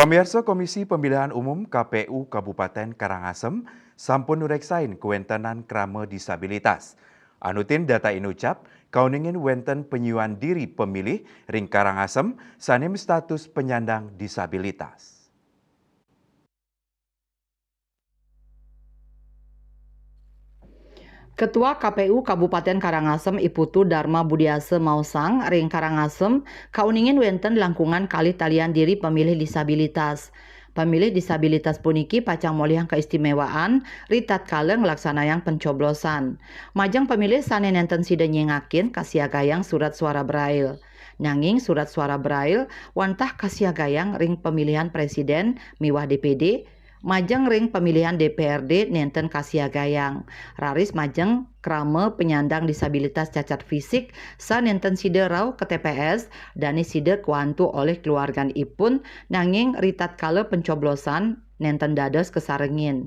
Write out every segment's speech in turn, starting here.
Pamirsa Komisi Pemilihan Umum KPU Kabupaten Karangasem sampun nureksain kewentenan krama disabilitas. Anutin data inucap, kauningin wenten penyuan diri pemilih ring Karangasem sanim status penyandang disabilitas. Ketua KPU Kabupaten Karangasem Iputu Dharma Budiase Mausang ring Karangasem kauningin wenten langkungan kali talian diri pemilih disabilitas. Pemilih disabilitas puniki pacang moliang keistimewaan ritat kale ngelaksanayang pencoblosan. Majang pemilih sane nenten sida nyengakin kasiagayang surat suara braille. Nanging surat suara braille wantah kasiagayang ring pemilihan presiden miwah DPD majeng ring pemilihan DPRD nenten kasiagayang. Raris majeng krame penyandang disabilitas cacat fisik sa nenten side rau ke TPS dani side kuantu oleh keluargan ipun nanging ritat kala pencoblosan nenten dados kesarengin.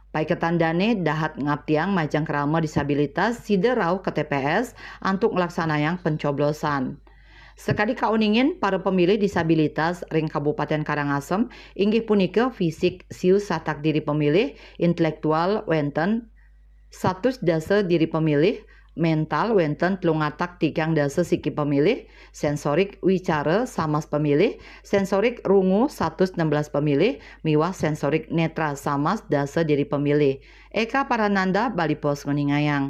Paiketandane dahat ngaptiang majang krama disabilitas side rau ke TPS untuk ngelaksanayang pencoblosan. Sekadi kauningin para pemilih disabilitas ring Kabupaten Karangasem inggih punika fisik siu satak diri pemilih, intelektual wenten 100 dasa diri pemilih, mental wenten telungatak tigang dasa siki pemilih, sensorik wicara samas pemilih, sensorik rungu 116 pemilih, miwah sensorik netra samas dasa diri pemilih. Eka Parananda Bali Pos Nguningayang.